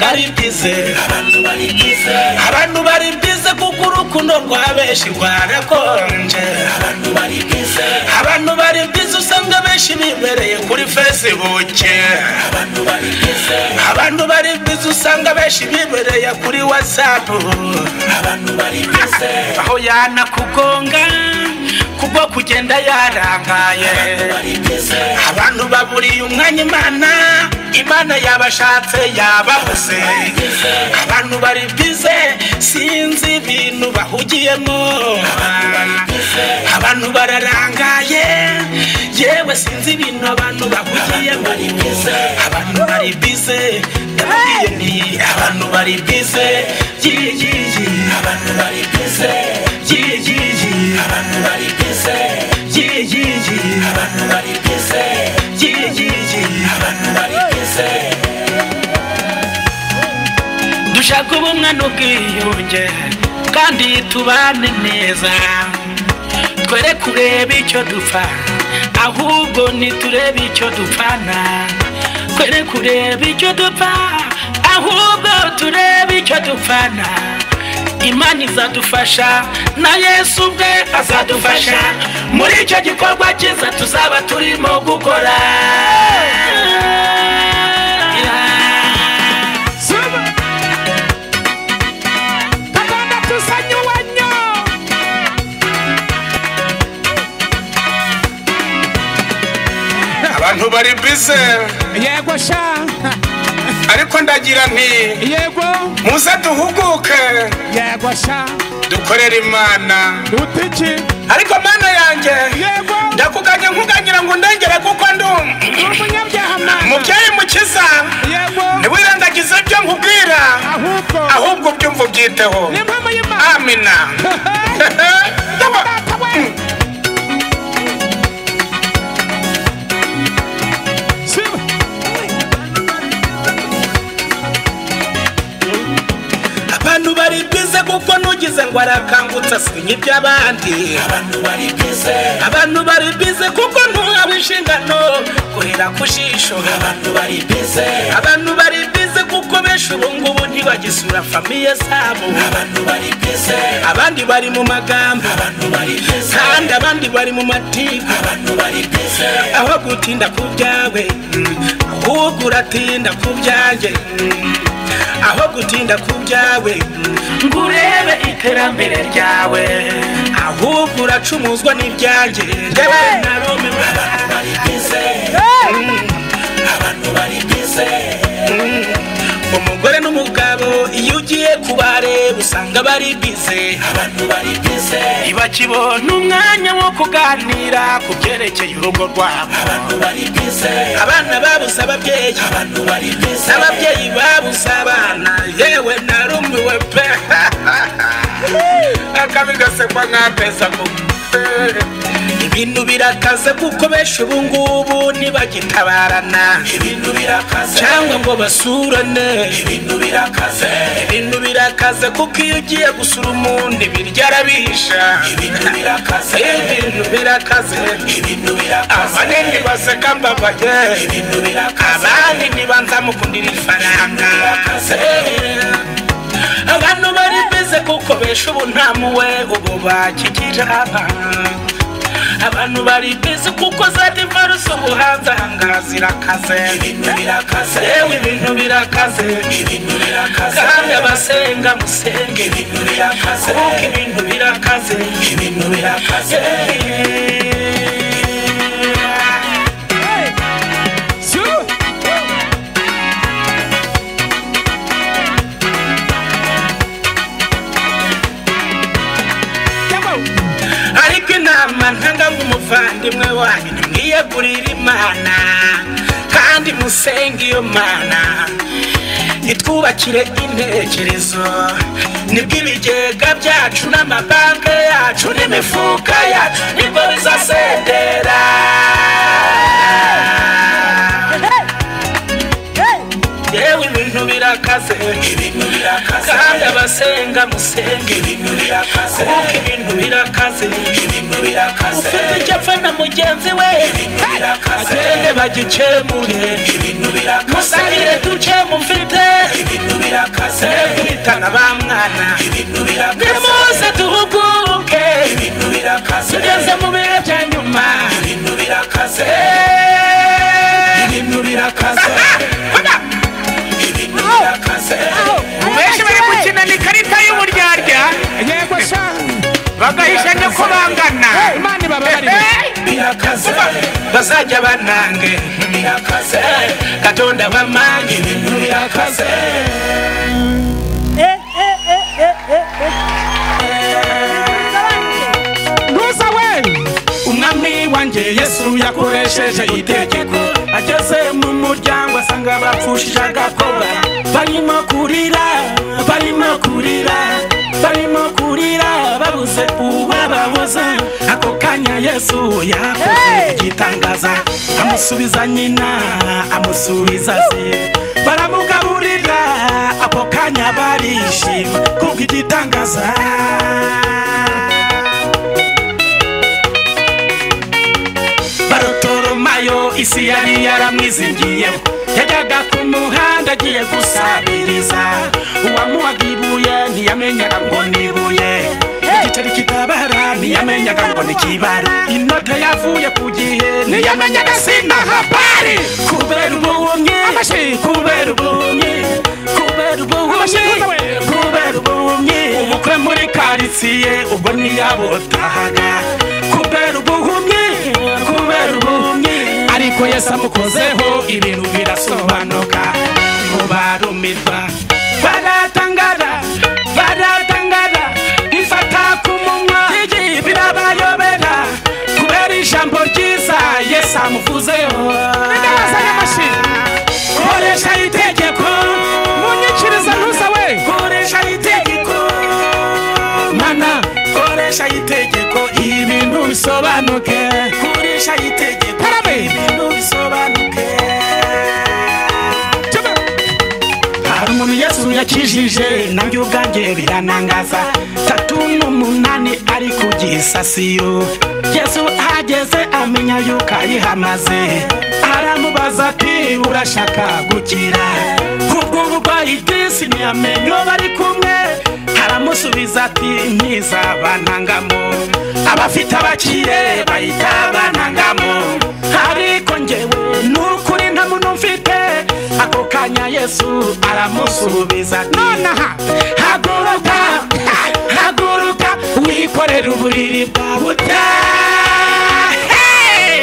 naribize abantu baribize kuko urukundo rwabeshi rwarakonje abantu baribize usanga beshi bibereye kuri Facebook abantu baribize usanga beshi bibereye kuri WhatsApp aho yana kugonga kuko kugenda yarangaye abantu baburiye umwanya Imana yabashatse yababuze abantu bari bize sinzi ibintu bahugiyemo abantu bararangaye yewe sinzi ibintu abantu bahugiyemo abantu bari bize abantu bari bize abantu bari bize abantu bari bize abantu bari bize abantu bari bize dushaka ubumwe n'ubwiyunge kandi tubane neza twere kureba icyo dupfa ahubwo niturebe icyo dupfana twere kureba icyo dupfa ahubwo turebe icyo dupfana Imana izadufasha na Yesu ubwe azadufasha muri icyo gikorwa cyiza tuzaba turimo gukora abantu bari bize yego sha ariko ndagira nti yego muze duhuguke yego sha dukorera Imana utiki ariko Mana yanjye yego ndakuganye nkuganira ngo ndengere kuko umunyabyaha mubyeyi mukiza yego ntiwirengagize ibyo nkubwira ahubwo byumva byiteho amina abantu bari bize kuko nugize ngo arakangutse sinye by'abandi abantu bari bize kuko ntuhawe inshingano guhera ku jisho abantu bari bize kuko benshi ubu ngubu ntibagisura famiye zabo abandi bari mu magambo kandi abandi bari mu matiku aho gutinda ku byawe ahubwo uratinda ku byanjye aho gutinda ku byawe ngurebe iterambere ryawe ahubwo uracumuzwa n'ibyanjye ndewe narome abantu bari bize umugore n'umugabo iyo ugiye kubareba usanga bari bize ntibakibona umwanya wo kuganira ku byerekeye urugo rwabo abana babuze ababyeyi n'ababyeyi babuze abana yewe narumiwe pe akabi gasekwa nk'apesa ibintu birakaze kuko benshi ubu ngubu ntibagitabarana cyangwa ngo basurane ibintu birakaze kuko iyo ugiye gusura umuntu ibiryo arabisha ibintu birakaze abanini baseka mbabaye abandi ntibanza mukundira ifaranga abantu bari bize kuko benshi ubu ntamuwe ubu bakigira abantu bari bize kuko za divorce ubuhanze ahangaha zirakaze yewe ibintu birakaze kandi abasenga musenge kuko ibintu birakaze ariko inama ntanga nk'umuvandimwe wanyu nimwiyegurire Imana kandi musenge iyo Mana itwubakire intekerezo nibwo ibigega byacu n'amabanki yacu n'imifuka yacu nibwo bizasendera yewe ibintu birakaze kandi abasenga musenge kuko ibintu birakaze ufite icyo apfa na mugenzi we agende bagikemure musangire duke mufite guhitana ba mwana nimuze duhuguke tugeze mu bihe bya nyuma ibintu birakaze benshi bari gukina ni ikarita y'uburyarya yego sha bagahishanya ko bangana imana ibabarire bazajya banange katonda bamange ibintu birakaze ntuza we umwami wanjye Yesu yakoresheje itegeko ageze mu muryango asanga bapfushije agakora barimo kurira babuze uwababuza ako kanya Yesu yakoze igitangaza amusubiza nyina amusubiza se baramugaburira ako kanya barishima kubwo igitangaza Barotoromayo isi yari yaramwizingiyeho yajyaga ku muhanda agiye gusabiriza uwamuhaga ibuye ntiyamenyaga ngo nibuye igiceri kitabara ntiyamenyaga ngo nikibara inota yavuye ku gihe ntiyamenyaga sina habari kubera ubunye umukwe muri karitsiye ubwo ntiyabotahaga kubera ubuhumyi ariko Yesu amukozeho ibintu birasobanuka ngo barumirwa baratangara ifata ku munwa birabayobera kubera ijambo ryiza Yesu amuvuzeho koresha itegeko munyikiriza ntuza we koresha itegeko mana koresha itegeko ibintu bisobanuke koresha itegeko ibintu bisobanuke hari umuntu Yesu yakijije nanjye ubwanjye biranangaza 38 ari ku gisasiyo Yesu ahageze amenya yuko ayihamaze aramubaza ati urashaka gukira kubwo uburwayi bw'isi ntiyamenye bari kumwe aramusubiza ati ntizabantangamo abafite abakire bahita bantangamo ariko njyewe n'ukuri nta muntu mfite ako kanya Yesu aramusubiza ati nonaha haguruka wikorera uburiri bwawe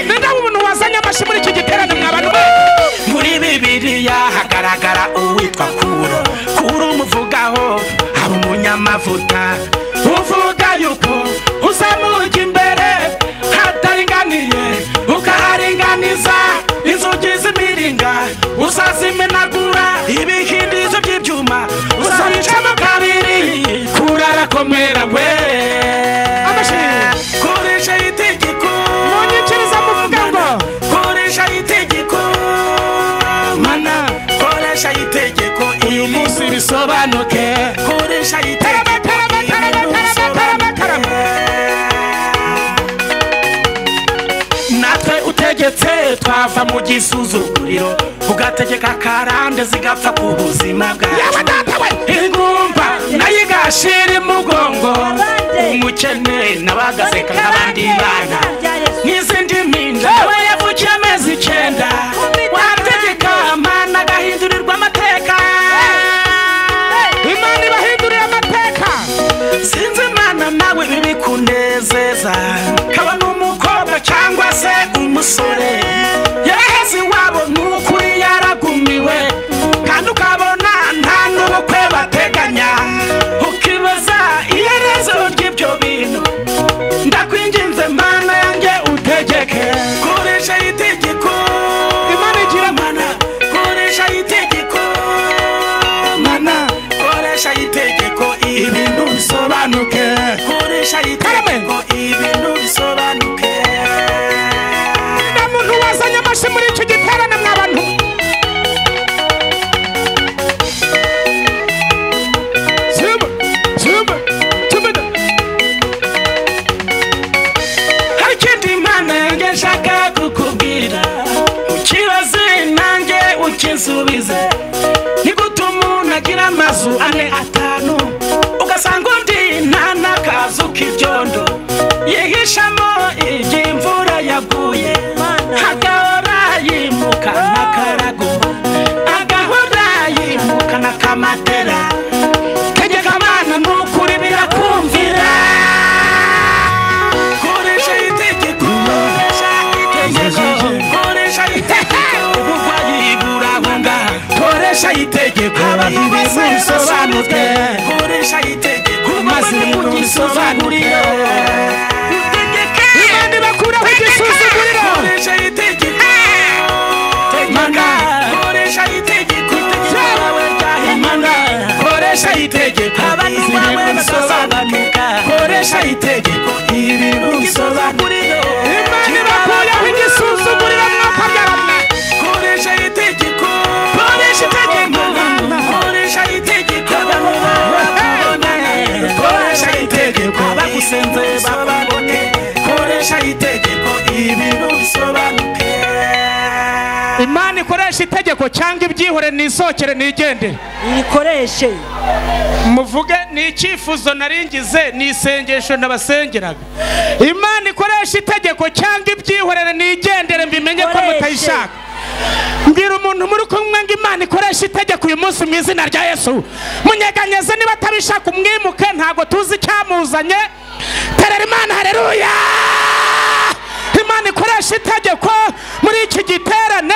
nenda umuntu wazanye amashi muri iki giterane mw'abantu muri Bibiliya hagaragara uwitwa Kuro umuvugaho aba umunyamavuta uvuga yuko uzamuka imbere hataringaniye ukaharinganiza inzugi z'imiringa uzazimenagura ibihindizo by'ibyuma uzabicamo kabiri kurarakomera we koresha itegeko munyikiriza muvuga ngo koresha itegeko mana koresha itegeko uyu munsi bisobanuke koresha itegeko natwe utegetse twava mu gisuzuguriro ugategeka karande zigapfa ku buzima bwawe ingumba nayo igashira imugongo umukene n'abagaseka nk'abandi bana n'izindi mpinja we yavukiye amezi 9 wategeka mana agahindurirwa amateka imana ibahindurira amateka sinzi imana nawe bibikunezeza kaba n'umukobwa cyangwa se umusore yaraheze iwabo n'ukuri yaragumiwe kandi ukabona nta n'ubukwe bateganya ukibaza iherezo ry'ibyo bintu ndakwinginze mana yanjye utegeke koresha itegeko imana igira mana koresha itegeko mana koresha itegeko ibintu bisobanuke koresha itegeko ibintu bisobanuke nta muntu wazanye amashi muri iki giterane mw'abantu yihishamo iby'imvura yaguye agahora yimuka n'akarago agahora yimuka n'akamatera tegeka Mana n'ukuri birakumvira koresha itegeko koresha itegeko uburwayi burahunga koresha itegeko ibintu bisobanuke koresha itegeko maze ibintu bisobanurire Imana ibakuraho igisuzuguriro koresha itegeko Mana koresha itegeko Imana koresha itegeko abantu bawe basobanuka koresha itegeko ibintu bisobanurire Imana ibakuraho igisuzuguriro mwakabyarana koresha itegeko koresha itegeko koresha itegeko koresha itegeko abagusenze bababone koresha itegeko ibintu bisobanuke Imana ikoresha itegeko cyangwa ibyihore nisokere nigendere ikoreshe muvuge ni icyifuzo naringize ni isengesho nabasengeraga Imana ikoresha itegeko cyangwa ibyihorere nigendere mbimenye ko mutayishaka mbwira umuntu muri kumwe ngo Imana ikoresha itegeko uyu munsi mu izina rya Yesu munyeganyeze niba atabishaka umwimuke ntago tuzi icyamuzanye terera Imana haleluya Imana ikoresha itegeko muri iki giterane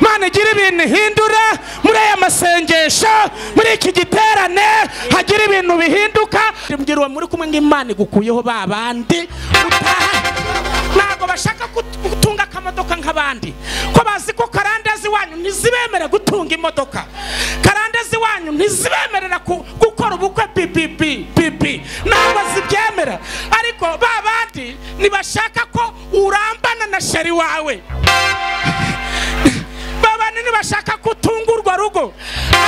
Imana igira ibintu ihindura muri aya masengesho muri iki giterane hagira ibintu bihinduka mbwira uwo muri kumwe ngo Imana igukuyeho babandi ntabwo bashaka gutunga akamodoka nk'abandi ko bazi ko karandezi wanyu ntizibemera gutunga imodoka karandezi wanyu ntizibemerera gukora ubukwe pipi ntabwo zibyemera ariko babandi nibashaka ko urambana na sheri wawe babandi nibashaka gutungurwa rugo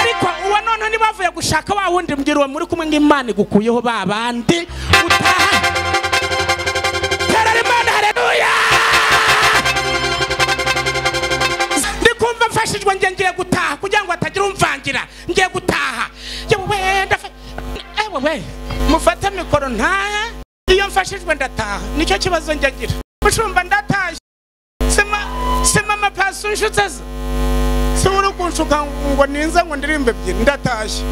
ariko uwo none nibavuye gushaka wa wundi mbwira uwo muri kumwe ngo Imana igukuyeho babandi utaha terera Imana haleluya ndikumva mfashijwe ngiye gutaha kugira ngo atagira umvangira ngiye gutaha yewe mufate mikoro ntaha iyo mfashijwe ndataha nicyo kibazo ngira mushumba ndataje sema mapasi unshutse se uri kunshuka ngo ninza ngo ndirimbe bye ndataje